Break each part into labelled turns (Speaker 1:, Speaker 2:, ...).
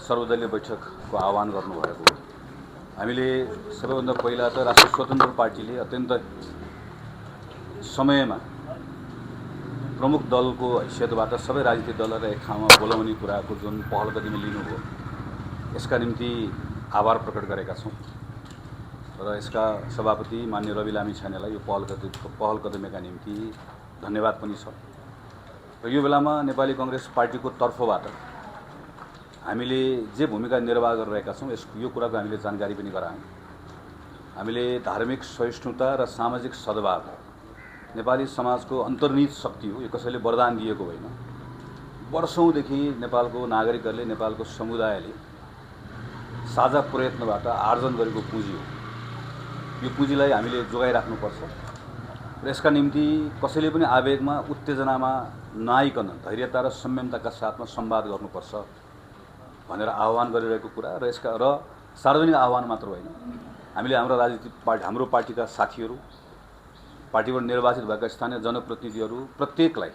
Speaker 1: सर्वदलीय बैठकको आह्वान गर्नुभएको हो। हामीले सबैभन्दा पहिला त राष्ट्रिय स्वतन्त्र पार्टीले अत्यन्त समयमा प्रमुख दलको हैसियतबाट सबै राजनीतिक दललाई एक ठाउँमा बोलाउने कुराको जुन पहल कदमी लिनुभयो, यसका निम्ति आभार प्रकट गरेका छौँ र यसका सभापति माननीय रवि लामिछानेलाई यो पहल कदमीका निम्ति धन्यवाद पनि छ। र यो बेलामा नेपाली कांग्रेस पार्टीको तर्फबाट हामीले जे भूमिका निर्वाह गरिरहेका छौँ यो कुराको हामीले जानकारी पनि गरायौँ। हामीले धार्मिक सहिष्णुता र सामाजिक सद्भाव नेपाली समाजको अन्तर्निहित शक्ति हो, यो कसैले वरदान दिएको होइन। वर्षौंदेखि नेपालको नागरिकहरूले, नेपालको समुदायले साझा प्रयत्नबाट आर्जन गरेको पुँजी हो। यो पुँजीलाई हामीले जोगाइराख्नुपर्छ र यसका निम्ति कसैले पनि आवेगमा, उत्तेजनामा नआइकन धैर्यता र संयमताका साथमा संवाद गर्नुपर्छ भनेर आह्वान गरिरहेको कुरा र यसका सार्वजनिक आह्वान मात्र होइन, हामीले हाम्रो पार्टीका साथीहरू, पार्टीबाट निर्वाचित भएका स्थानीय जनप्रतिनिधिहरू प्रत्येकलाई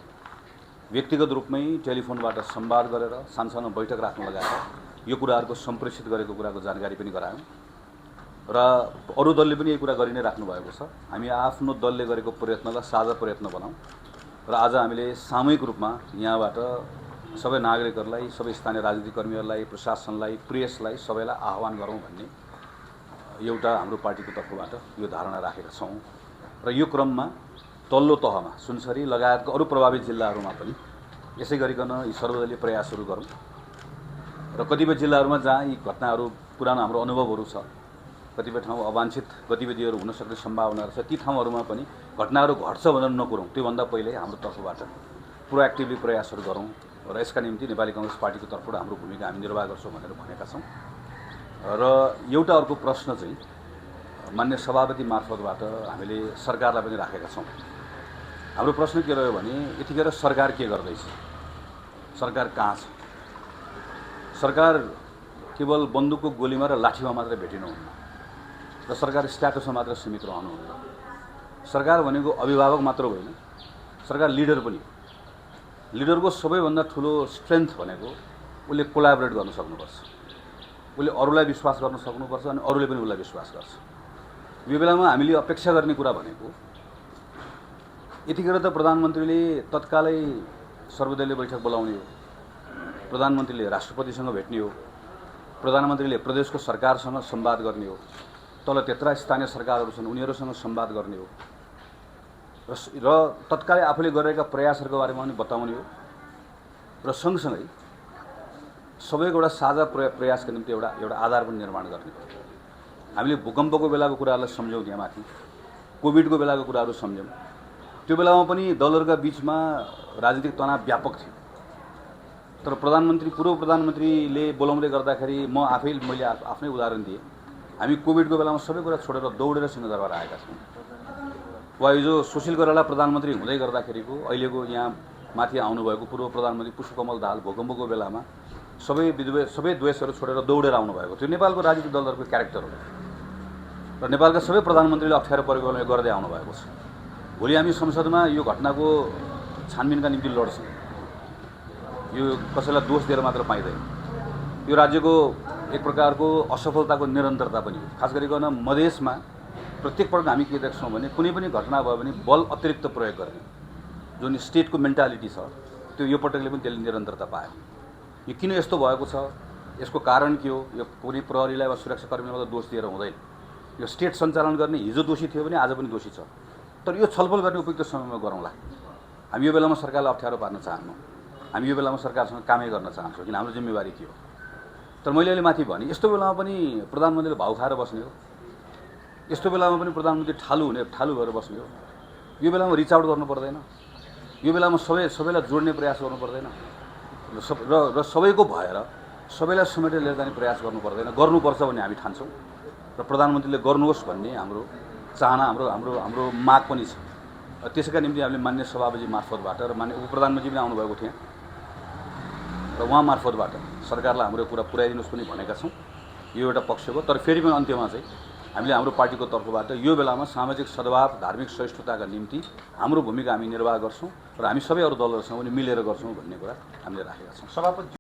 Speaker 1: व्यक्तिगत रूपमै टेलिफोनबाट संवाद गरेर सानसानो बैठक राख्न लगाएर यो कुराहरूको सम्प्रेषित गरेको कुराको जानकारी पनि गरायौँ र अरू दलले पनि यही कुरा गरि नै राख्नु भएको छ। हामी आफ्नो दलले गरेको प्रयत्नलाई साझा प्रयत्न बनाऊँ र आज हामीले सामूहिक रूपमा यहाँबाट सबै नागरिकहरूलाई, सबै स्थानीय राजनीतिक कर्मीहरूलाई, प्रशासनलाई, प्रेसलाई सबैलाई आह्वान गरौँ भन्ने एउटा हाम्रो पार्टीको तर्फबाट यो धारणा राखेका छौँ। र यो क्रममा तल्लो तहमा सुनसरी लगायतको अरू प्रभावित जिल्लाहरूमा पनि यसै गरिकन यी सर्वदलीय प्रयासहरू गरौँ र कतिपय जिल्लाहरूमा जहाँ यी घटनाहरू पुरानो हाम्रो अनुभवहरू छ, कतिपय ठाउँ अवांछित गतिविधिहरू हुन सक्ने सम्भावना छ, ती ठाउँहरूमा पनि घटनाहरू घट्छ भनेर नकुरौँ, त्योभन्दा पहिले हाम्रो तर्फबाट प्रोएक्टिभली प्रयासहरू गरौँ र यसका निम्ति नेपाली कांग्रेस पार्टीको तर्फबाट हाम्रो भूमिका हामी निर्वाह गर्छौँ भनेर भनेका छौँ। र एउटा अर्को प्रश्न चाहिँ मान्य सभापति मार्फतबाट हामीले सरकारलाई पनि राखेका छौँ। हाम्रो प्रश्न के रह्यो भने यतिखेर सरकार के गर्दैछ, सरकार कहाँ छ? सरकार केवल बन्दुकको गोलीमा र लाठीमा मात्र भेटिनुहुन्न र सरकार स्ट्याटसमा मात्र सीमित रहनुहुन्न। सरकार भनेको अभिभावक मात्र होइन, सरकार लिडर पनि हो। लिडरको सबैभन्दा ठुलो स्ट्रेन्थ भनेको उसले कोलाबोरेट गर्न सक्नुपर्छ, उसले अरूलाई विश्वास गर्न सक्नुपर्छ अनि अरूले पनि उसलाई विश्वास गर्छ। यो बेलामा हामीले अपेक्षा गर्ने कुरा भनेको यतिखेर त प्रधानमन्त्रीले तत्कालै सर्वदलीय बैठक बोलाउने हो, प्रधानमन्त्रीले राष्ट्रपतिसँग भेट्ने हो, प्रधानमन्त्रीले प्रदेशको सरकारसँग संवाद गर्ने हो, तल त्यत्रा स्थानीय सरकारहरू छन् उनीहरूसँग संवाद गर्ने हो र तत्कालै आफूले गरिरहेका प्रयासहरूको बारेमा पनि बताउने हो र सँगसँगै सबैको एउटा साझा प्रयासका निम्ति एउटा आधार पनि निर्माण गर्ने हो। हामीले भूकम्पको बेलाको कुराहरूलाई सम्झौँ, त्यहाँ माथि कोभिडको बेलाको कुराहरू सम्झौँ। त्यो बेलामा पनि दलहरूका बिचमा राजनीतिक तनाव व्यापक थियो, तर पूर्व प्रधानमन्त्रीले बोलाउँदै गर्दाखेरि मैले आफ्नै उदाहरण दिएँ। हामी कोभिडको बेलामा सबै कुरा छोडेर दौडेर सिंहदरबार आएका छौँ। वा हिजो सुशील कोइराला प्रधानमन्त्री हुँदै गर्दाखेरिको अहिलेको यहाँ माथि आउनुभएको पूर्व प्रधानमन्त्री पुष्पकमल दाहाल भूकम्पको बेलामा सबै द्वेषहरू छोडेर दौडेर आउनुभएको थियो। नेपालको राजनीतिक दलहरूको क्यारेक्टर हो र नेपालका सबै प्रधानमन्त्रीले अप्ठ्यारो परेको बेलामा गर्दै आउनुभएको छ। भोलि हामी संसदमा यो घटनाको छानबिनका निम्ति लड्छौँ। यो कसैलाई दोष दिएर मात्र पाइँदैन। यो राज्यको एक प्रकारको असफलताको निरन्तरता पनि हो। खास गरिकन मधेसमा प्रत्येक पटक हामी के देख्छौँ भने कुनै पनि घटना भयो भने बल अतिरिक्त प्रयोग गर्ने जुन स्टेटको मेन्टालिटी छ त्यो यो पटकले पनि त्यसले निरन्तरता पायो। यो किन यस्तो भएको छ, यसको कारण के हो? यो कुनै प्रहरीलाई वा सुरक्षाकर्मीलाई मात्र दोष दिएर हुँदैन। यो स्टेट सञ्चालन गर्ने हिजो दोषी थियो भने आज पनि दोषी छ, तर यो छलफल गर्ने उपयुक्त समयमा गरौँला। हामी यो बेलामा सरकारलाई अप्ठ्यारो पार्न चाहन्नौँ, हामी यो बेलामा सरकारसँग कामै गर्न चाहन्छौँ, किन हाम्रो जिम्मेवारी के हो। तर मैले अहिले माथि भने यस्तो बेलामा पनि प्रधानमन्त्रीले भाउ खाएर बस्ने हो, यस्तो बेलामा पनि प्रधानमन्त्री ठालु भएर बस्ने हो। यो बेलामा रिच आउट गर्नु पर्दैन, यो बेलामा सबैलाई जोड्ने प्रयास गर्नु पर्दैन र सबैको भएर सबैलाई समेटेर लिएर जाने प्रयास गर्नु पर्दैन, गर्नुपर्छ भन्ने हामी ठान्छौँ र प्रधानमन्त्रीले गर्नुहोस् भन्ने हाम्रो चाहना, हाम्रो माग पनि छ। त्यसैका निम्ति हामीले मान्य सभापति मार्फतबाट र मान्य उपप्रधानमन्त्री पनि आउनुभएको थियो र उहाँ मार्फतबाट सरकारलाई हाम्रो कुरा पुर्याइदिनुहोस् पनि भनेका छौँ। यो एउटा पक्ष हो। तर फेरि पनि अन्त्यमा चाहिँ हामीले हाम्रो पार्टीको तर्फबाट यो बेलामा सामाजिक सद्भाव, धार्मिक सहिष्णुताका निम्ति हाम्रो भूमिका हामी निर्वाह गर्छौँ र हामी सबै अरू दलहरूसँग पनि मिलेर गर्छौँ भन्ने कुरा हामीले राखेका छौँ।